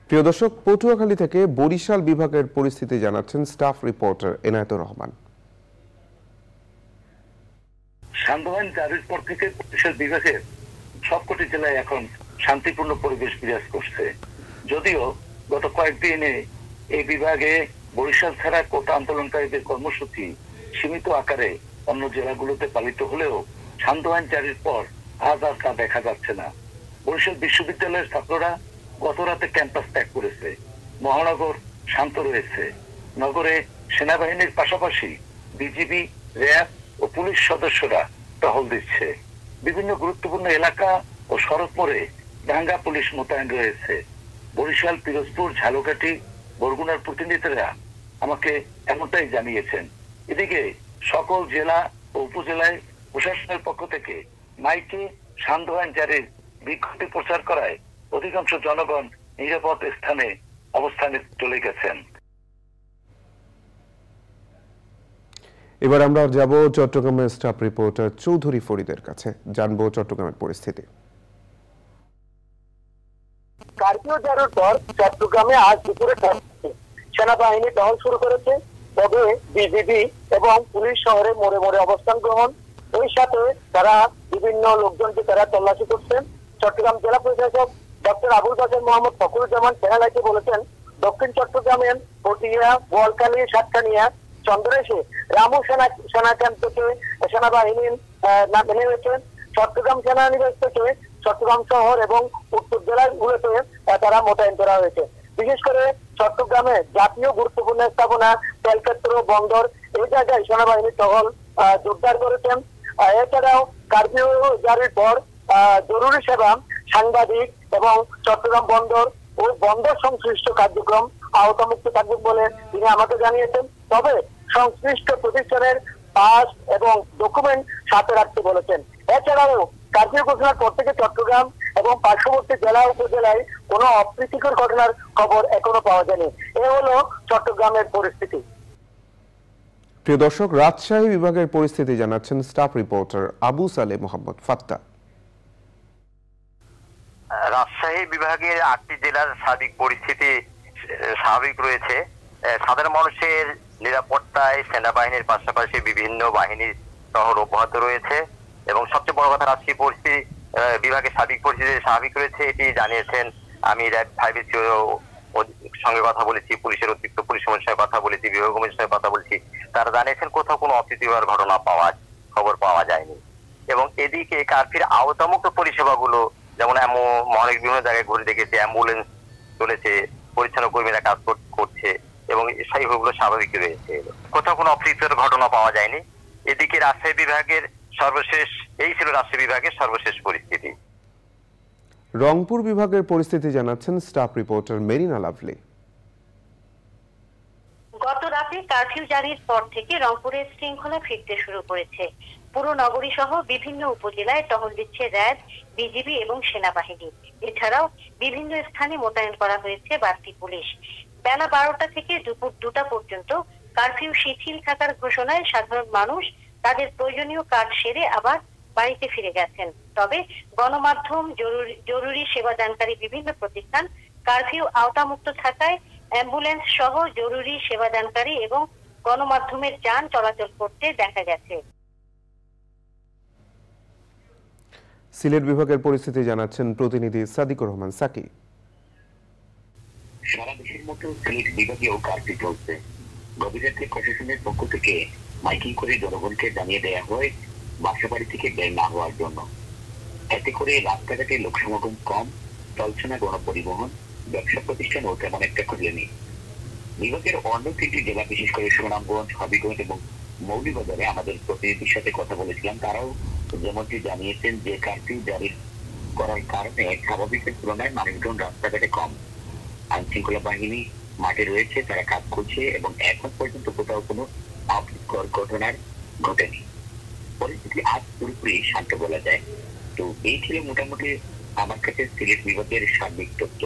প্রিয় দর্শক, পটুয়াখালী থেকে বরিশাল বিভাগের পরিস্থিতি জানাচ্ছেন স্টাফ রিপোর্টার এনায়েতুর রহমান। সান্ধ্যআইন জারির পর থেকে বরিশাল বিভাগের সবকটি জেলায় এখন শান্তিপূর্ণ পরিবেশ বিরাজ করছে। যদিও গত কয়েকদিনে এই বিভাগে বরিশাল ছাড়া কোটা আন্দোলনকারীদের কর্মসূচি সীমিত আকারে অন্য জেলাগুলোতে পালিত হলেও সান্ধ্যআইন জারির পর আজ আর তা দেখা যাচ্ছে না। বরিশাল বিশ্ববিদ্যালয়ের ছাত্ররা গত রাতে ক্যাম্পাস ত্যাগ করেছে। মহানগর শান্ত রয়েছে। নগরে সেনাবাহিনীর পাশাপাশি বিজিবি, র্যাব ও পুলিশ সদস্যরা টহল দিচ্ছে। বিভিন্ন গুরুত্বপূর্ণ এলাকা ও সড়ক মোড়ে দাঙ্গা পুলিশ মোতায়েন রয়েছে। বরিশাল, পিরোজপুর, ঝালকাঠি, বরগুনার প্রতিনিধিরা আমাকে এমনটাই জানিয়েছেন। এদিকে সকল জেলা ও উপজেলায় প্রশাসনের পক্ষ থেকে মাইকে সান্ধ্যআইন জারির বিজ্ঞপ্তি প্রচার করায় অধিকাংশ জনগণ নিরাপদ স্থানে অবস্থানে চলে গেছেন। এবার আমরা যাব চট্টগ্রামের স্টাফ রিপোর্টার চৌধুরী ফরিদের কাছে, জানবো চট্টগ্রামের পরিস্থিতি। কার্ফিউ জারির পর চট্টগ্রামে আজ দুপুরে সেনাবাহিনী টহল শুরু করেছে। তবে বিজিবি এবং পুলিশ শহরে মোড়ে মোড়ে অবস্থান গ্রহণ, ওই সাথে তারা বিভিন্ন লোকজনকে তারা তল্লাশি করছেন। চট্টগ্রাম জেলা প্রশাসক ডক্টর আবুল বাশার মোহাম্মদ ফখরুজ্জামান চ্যানেলকে বলেছেন, দক্ষিণ চট্টগ্রামের পটিয়া, বোয়ালখালী, সাতকানিয়া, চন্দ্রেশে রামু সেনা ক্যাম্প থেকে সেনাবাহিনী নেমেছেন। চট্টগ্রাম সেনানিবাস থেকে চট্টগ্রাম শহর এবং উত্তর জেলাগুলোতে তারা মোতায়েন করা হয়েছে। বিশেষ করে চট্টগ্রামে জাতীয় গুরুত্বপূর্ণ স্থাপনা, তেলক্ষেত্র, বন্দর এই জায়গায় সেনাবাহিনী টহল জোরদার করেছেন। এছাড়াও কার্ফিউ জারির পর জরুরি সেবা, সাংবাদিক এবং চট্টগ্রাম বন্দর ও বন্দর সংশ্লিষ্ট কার্যক্রম আওতামুক্ত থাকবে বলে তিনি আমাকে জানিয়েছেন। তবে সংশ্লিষ্ট প্রতিষ্ঠানের পাস এবং ডকুমেন্ট সাথে রাখতে বলেছেন। এছাড়াও কার্ফিউ ঘোষণার পর থেকে চট্টগ্রাম এবং পার্শ্ববর্তী জেলা উপজেলায় কোনো অপ্রীতিকর ঘটনার খবর এখনো পাওয়া যায়নি। এ হলো চট্টগ্রামের পরিস্থিতি। প্রিয় দর্শক, রাজশাহী বিভাগের পরিস্থিতি জানাচ্ছেন স্টাফ রিপোর্টার আবু সালেহ মোহাম্মদ ফাত্তা। রাজশাহী বিভাগের ৮টি জেলার সার্বিক পরিস্থিতি স্বাভাবিক রয়েছে। সাধারণ মানুষের নিরাপত্তায় সেনাবাহিনীর পাশাপাশি বিভিন্ন বাহিনীর টহল অব্যাহত রয়েছে এবং সবচেয়ে বড় কথা, রাজশাহী পরিস্থিতি বিভাগের সার্বিক পরিস্থিতি স্বাভাবিক রয়েছে এটি জানিয়েছেন। আমি র্যাব 5 সঙ্গে কথা বলেছি, পুলিশের অতিরিক্ত পুলিশ কমিশনের সঙ্গে কথা বলেছি, বিভাগ কমিশনের সঙ্গে কথা বলেছি। তারা জানিয়েছেন কোথাও কোনো অপ্রীতিকর ঘটনা খবর পাওয়া যায়নি। এবং এদিকে কার্ফিউর আওতামুক্ত পরিষেবাগুলো যেমন মহানগর বিভিন্ন জায়গায় ঘুরে দেখেছে, অ্যাম্বুলেন্স চলেছে, পরিচ্ছন্ন কর্মীরা কাজ করছে এবং সেইগুলো স্বাভাবিক রয়েছে। কোথাও কোনো অপ্রীতিকর ঘটনা পাওয়া যায়নি। এদিকে রাজশাহী বিভাগের এই ছিল রাজশাহী বিভাগের সর্বশেষ পরিস্থিতি। রংপুর বিভাগের পরিস্থিতি জানাচ্ছেন স্টাফ রিপোর্টার মেরিনা লাভলি। গত রাতে কারফিউ জারির পর থেকে রংপুরের শৃঙ্খলা ফিরতে শুরু করেছে। পুরো নগরী সহ বিভিন্ন উপজেলায় টহল দিচ্ছে র্যাব, বিজিবি এবং সেনাবাহিনী। এছাড়াও বিভিন্ন স্থানে মোতায়েন করা হয়েছে বাড়তি পুলিশ। বেলা 12টা থেকে দুপুর 2টা পর্যন্ত কারফিউ শিথিল থাকার ঘোষণায় সাধারণ মানুষ তাদের প্রয়োজনীয় কাজ সেরে আবার বাড়িতে ফিরে গেছেন। তবে গণমাধ্যম, জরুরি সেবা দানকারী বিভিন্ন প্রতিষ্ঠান কারফিউ আওতামুক্ত থাকায় অ্যাম্বুলেন্স সহ জরুরি সেবা দানকারী এবং গণমাধ্যমের যান চলাচল করতে দেখা গেছে। সিলেট বিভাগের পরিস্থিতি জানাচ্ছেন প্রতিনিধি সাদিকুর রহমান সাকি। সারা দেশের মতো সিলেট বিভাগেও কার্ফিউ চলছে। গভীর রাতে প্রশাসনের পক্ষ থেকে মাইকিং করে জনগণকে জানিয়ে দেওয়া হয় বাসা বাড়ি থেকে বের না হওয়ার জন্য। এতে করে রাস্তাঘাটে লোক সমাগম কম, চলছে না গণপরিবহন, ব্যবসা প্রতিষ্ঠানও তেমন একটা খুলেনি। বিভাগের অন্য 3টি জেলা, বিশেষ করে সুনামগঞ্জ, হবিগঞ্জ এবং মৌলভীবাজারে আমাদের প্রতিনিধির সাথে কথা বলেছিলাম। তারাও যেমনটি জানিয়েছেন যে কার্ফিউ জারি করার কারণে স্বাভাবিকের তুলনায় মানুষজন রাস্তাঘাটে কম। আইন শৃঙ্খলা বাহিনী মাঠে রয়েছে, তারা কাজ করছে এবং এখন পর্যন্ত কোথাও কোনো অপ্রীতিকর ঘটনার ঘটেনি। পরিস্থিতি আজ পুরোপুরি শান্ত বলা যায়। তো এই ছিল মোটামুটি আমার কাছে সিলেট বিভাগের সার্বিক তথ্য।